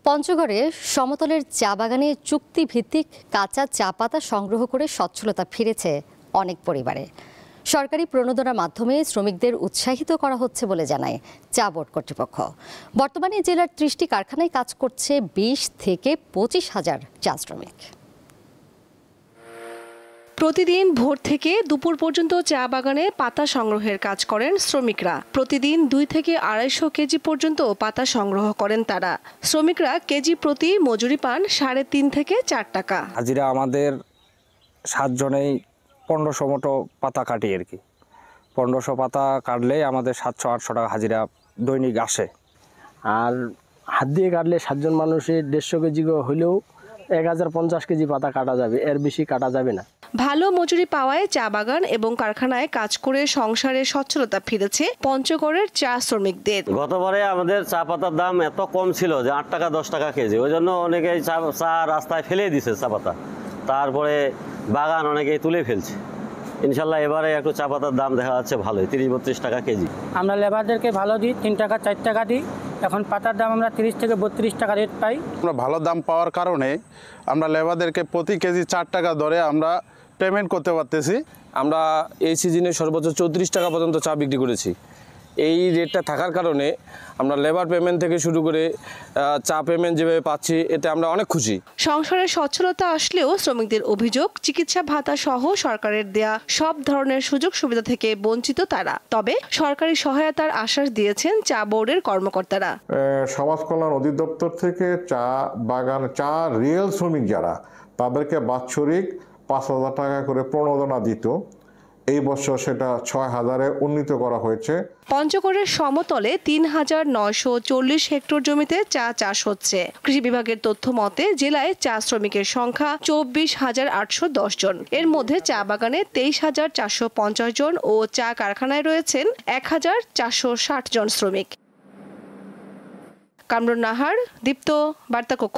পঞ্চগড়ে সমতলের চা বাগানে চুক্তিভিত্তিক কাঁচা চা পাতা সংগ্রহ করে সচ্ছলতা ফিরেছে অনেক পরিবারে। সরকারি প্রণোদনার মাধ্যমে শ্রমিকদের উৎসাহিত করা হচ্ছে বলে জানায় চা বোর্ড কর্তৃপক্ষ। বর্তমানে জেলার ৩০টি কারখানায় কাজ করছে ২০ থেকে ২৫ হাজার চা শ্রমিক। প্রতিদিন ভোর থেকে দুপুর পর্যন্ত চা বাগানে পাতা সংগ্রহের কাজ করেন শ্রমিকরা। প্রতিদিন ২ থেকে ২৫০ কেজি পর্যন্ত পাতা সংগ্রহ করেন তারা। শ্রমিকরা কেজি প্রতি মজুরি পান ৩.৫ থেকে ৪ টাকা। হাজিরা আমাদের ৭ জনেই ১৫০০ মতো পাতা কাটি আর কি। ১৫০০ পাতা কাটলেই আমাদের ৭০০-৮০০ টাকা হাজিরা দৈনিক আসে। আর হাত দিয়ে কাটলে ৭ জন মানুষের ১৫০ কেজি হলেও ১০৫০ কেজি পাতা কাটা যাবে, এর বেশি কাটা যাবে না। ভালো মজুরি পাওয়ায় চা বাগান এবং কারখানায় কাজ করে সংসারে সচ্ছলতা ফিরেছে পঞ্চগড়ের চা শ্রমিকদের। গতবারে আমাদের চা পাতার দাম এত কম ছিল যে ৮ টাকা ১০ টাকা কেজি, ওই জন্য অনেকেই চা রাস্তায় ফেলে দিছে চা পাতা। তারপরে বাগান অনেকেই তুলে ফেলছে। ইনশাল্লাহ এবারে একটু চা পাতার দাম দেখা যাচ্ছে ভালোই, ৩০-৩২ টাকা কেজি। আমরা লেবারদেরকে ভালো দিই, ৩ টাকা ৪ টাকা দিই। এখন পাতার দাম আমরা ৩০ থেকে ৩২ টাকা রেট পাই। আমরা ভালো দাম পাওয়ার কারণে আমরা লেবারদেরকে প্রতি কেজি ৪ টাকা দরে আমরা পেমেন্ট করতে পারতেছি। আমরা এই সিজনে সর্বোচ্চ ৩৪ টাকা পর্যন্ত চা বিক্রি করেছি। এই রেটটা থাকার কারণে আমরা লেবার পেমেন্ট থেকে শুরু করে চা পেমেন্ট যেভাবে পাচ্ছি, এতে আমরা অনেক খুশি। সংসারের সচ্ছলতা আসলেও শ্রমিকদের অভিযোগ, চিকিৎসা ভাতা সহ সরকারের দেয়া সব ধরনের সুযোগ সুবিধা থেকে বঞ্চিত তারা। তবে সরকারি সহায়তার আশ্বাস দিয়েছেন চা বোর্ডের কর্মকর্তারা। সমাজ কল্যাণ অধিদপ্তর থেকে চা বাগান চা রিয়েল শ্রমিক যারা, তাদেরকে বাৎসরিক ৫,০০০ টাকা করে প্রণোদনা দিত। এই বছর সেটা ৬,০০০-এ উন্নীত করা হয়েছে। পঞ্চগড়ের সমতলে ৩,৯৪০ হেক্টর জমিতে চা চাষ হচ্ছে। কৃষি বিভাগের তথ্য মতে জেলায় চা শ্রমিকের সংখ্যা ২৪,৮১০ জন। এর মধ্যে চা বাগানে ২৩,৪৫০ জন ও চা কারখানায় রয়েছেন ১,৪৬০ জন শ্রমিক। কামরুন নাহার, দীপ্ত, বার্তা কক্ষ।